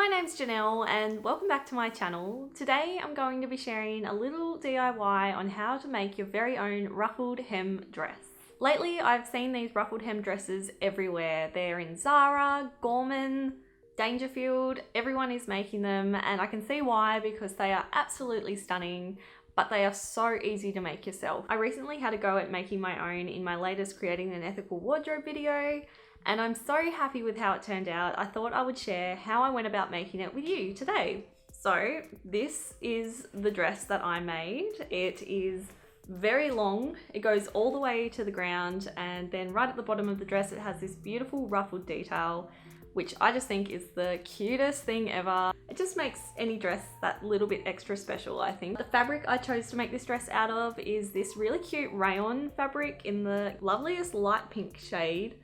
My name's Janelle and welcome back to my channel. Today I'm going to be sharing a little DIY on how to make your very own ruffled hem dress. Lately I've seen these ruffled hem dresses everywhere. They're in Zara, Gorman, Dangerfield, everyone is making them and I can see why, because they are absolutely stunning, but they are so easy to make yourself. I recently had a go at making my own in my latest Creating an Ethical Wardrobe video, and I'm so happy with how it turned out. I thought I would share how I went about making it with you today. So this is the dress that I made. It is very long. It goes all the way to the ground, and then right at the bottom of the dress it has this beautiful ruffled detail, which I just think is the cutest thing ever. It just makes any dress that little bit extra special, I think. The fabric I chose to make this dress out of is this really cute rayon fabric in the loveliest light pink shade.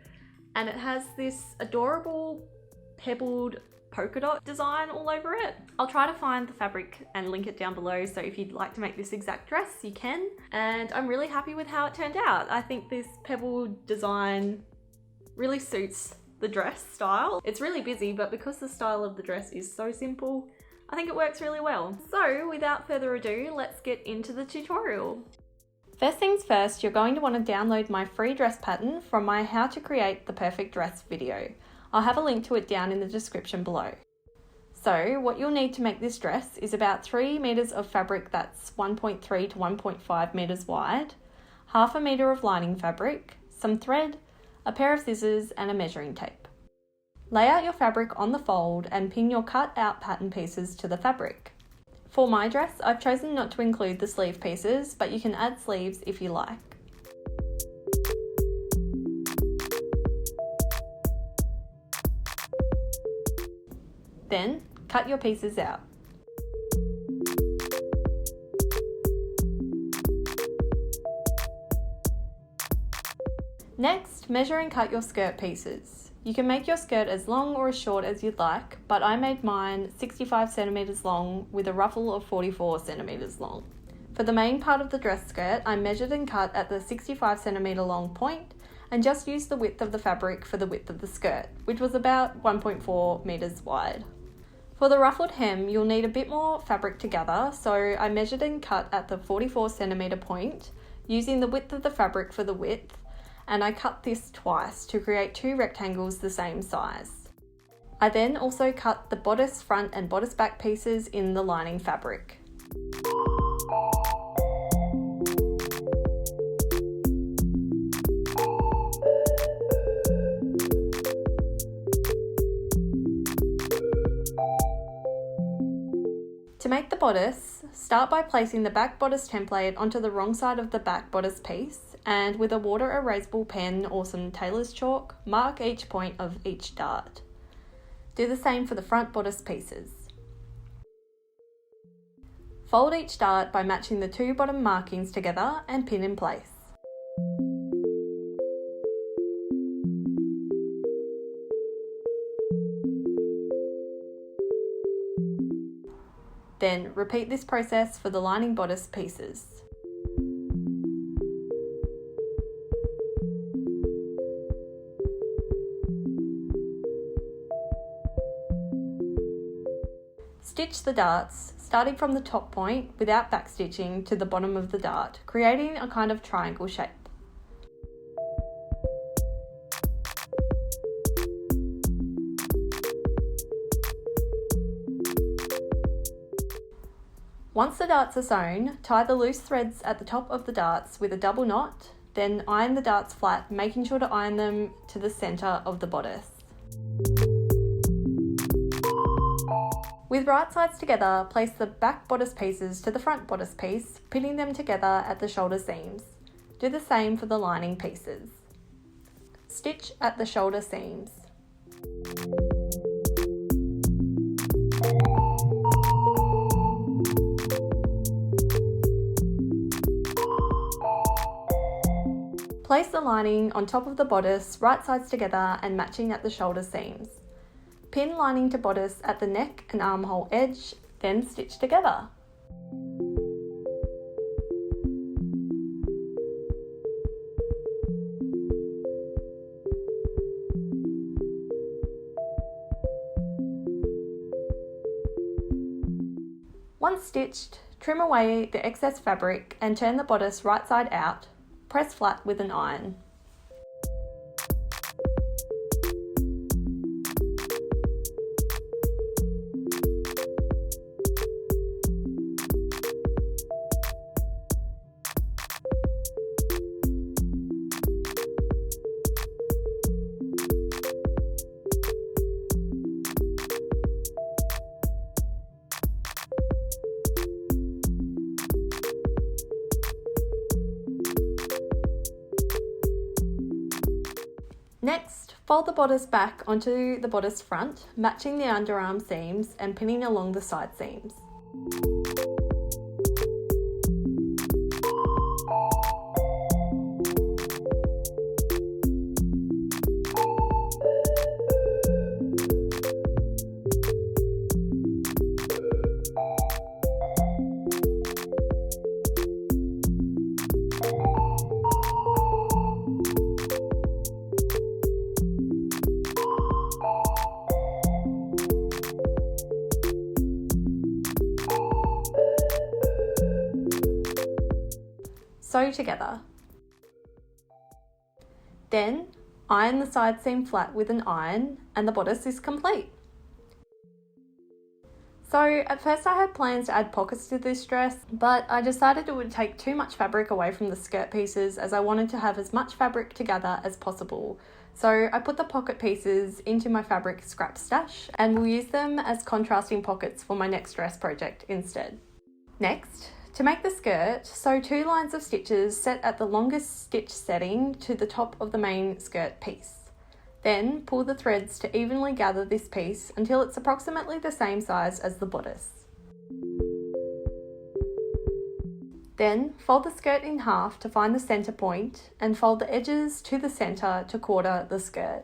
And it has this adorable pebbled polka dot design all over it. I'll try to find the fabric and link it down below, so if you'd like to make this exact dress, you can. And I'm really happy with how it turned out. I think this pebbled design really suits the dress style. It's really busy, but because the style of the dress is so simple, I think it works really well. So without further ado, let's get into the tutorial. First things first, you're going to want to download my free dress pattern from my How to Create the Perfect Dress video. I'll have a link to it down in the description below. So what you'll need to make this dress is about 3 meters of fabric that's 1.3 to 1.5 meters wide, half a meter of lining fabric, some thread, a pair of scissors and a measuring tape. Lay out your fabric on the fold and pin your cut out pattern pieces to the fabric. For my dress, I've chosen not to include the sleeve pieces, but you can add sleeves if you like. Then, cut your pieces out. Next, measure and cut your skirt pieces. You can make your skirt as long or as short as you'd like, but I made mine 65 centimeters long with a ruffle of 44 centimeters long. For the main part of the dress skirt, I measured and cut at the 65 centimeter long point and just used the width of the fabric for the width of the skirt, which was about 1.4 meters wide. For the ruffled hem, you'll need a bit more fabric to gather, so I measured and cut at the 44 centimeter point, using the width of the fabric for the width, and I cut this twice to create 2 rectangles the same size. I then also cut the bodice front and bodice back pieces in the lining fabric. To make the bodice, start by placing the back bodice template onto the wrong side of the back bodice piece, and with a water erasable pen or some tailor's chalk, mark each point of each dart. Do the same for the front bodice pieces. Fold each dart by matching the 2 bottom markings together and pin in place. Then repeat this process for the lining bodice pieces. Stitch the darts, starting from the top point without backstitching to the bottom of the dart, creating a kind of triangle shape. Once the darts are sewn, tie the loose threads at the top of the darts with a double knot, then iron the darts flat, making sure to iron them to the centre of the bodice. With right sides together, place the back bodice pieces to the front bodice piece, pinning them together at the shoulder seams. Do the same for the lining pieces. Stitch at the shoulder seams. Place the lining on top of the bodice, right sides together and matching at the shoulder seams. Pin lining to bodice at the neck and armhole edge, then stitch together. Once stitched, trim away the excess fabric and turn the bodice right side out. Press flat with an iron. Next, fold the bodice back onto the bodice front, matching the underarm seams and pinning along the side seams. Sew together. Then, iron the side seam flat with an iron and the bodice is complete. So at first I had plans to add pockets to this dress, but I decided it would take too much fabric away from the skirt pieces as I wanted to have as much fabric together as possible. So I put the pocket pieces into my fabric scrap stash and will use them as contrasting pockets for my next dress project instead. Next, to make the skirt, sew 2 lines of stitches set at the longest stitch setting to the top of the main skirt piece. Then pull the threads to evenly gather this piece until it's approximately the same size as the bodice. Then fold the skirt in half to find the centre point and fold the edges to the centre to quarter the skirt.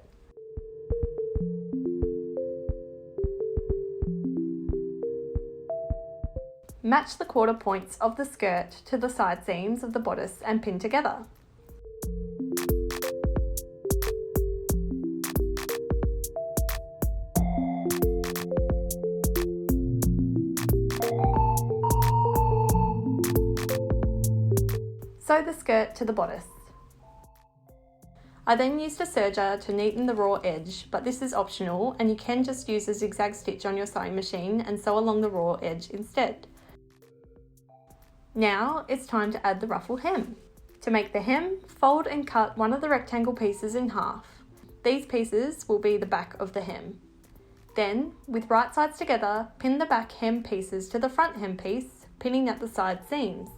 Match the quarter points of the skirt to the side seams of the bodice and pin together. Sew the skirt to the bodice. I then used a serger to neaten the raw edge, but this is optional and you can just use a zigzag stitch on your sewing machine and sew along the raw edge instead. Now it's time to add the ruffled hem. To make the hem, fold and cut one of the rectangle pieces in half. These pieces will be the back of the hem. Then, with right sides together, pin the back hem pieces to the front hem piece, pinning at the side seams.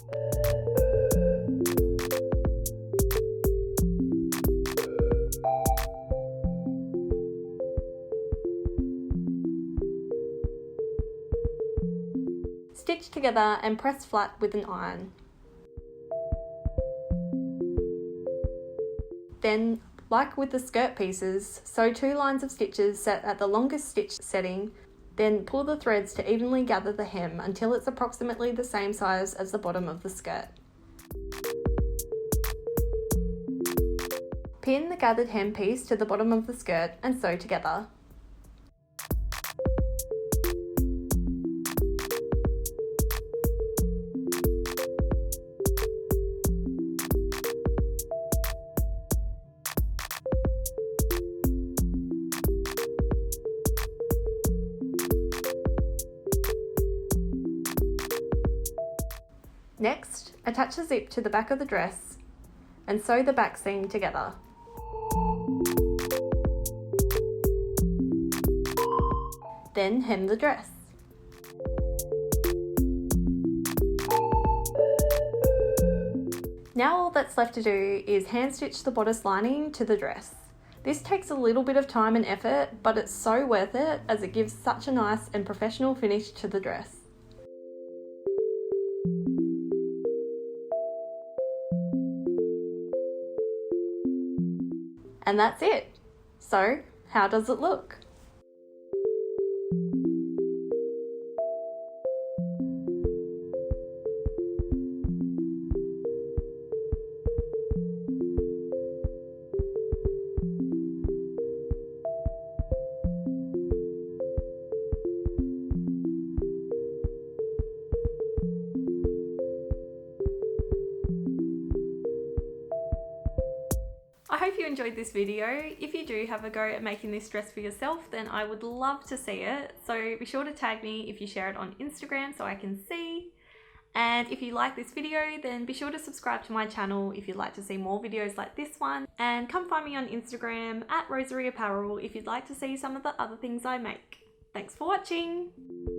Stitch together and press flat with an iron. Then, like with the skirt pieces, sew 2 lines of stitches set at the longest stitch setting, then pull the threads to evenly gather the hem until it's approximately the same size as the bottom of the skirt. Pin the gathered hem piece to the bottom of the skirt and sew together. Next, attach a zip to the back of the dress and sew the back seam together. Then hem the dress. Now all that's left to do is hand stitch the bodice lining to the dress. This takes a little bit of time and effort, but it's so worth it as it gives such a nice and professional finish to the dress. And that's it. So, how does it look? hope you enjoyed this video. If you do have a go at making this dress for yourself, then I would love to see it. So be sure to tag me if you share it on Instagram so I can see. And if you like this video, then be sure to subscribe to my channel if you'd like to see more videos like this one. And come find me on Instagram at Rosery Apparel if you'd like to see some of the other things I make. Thanks for watching!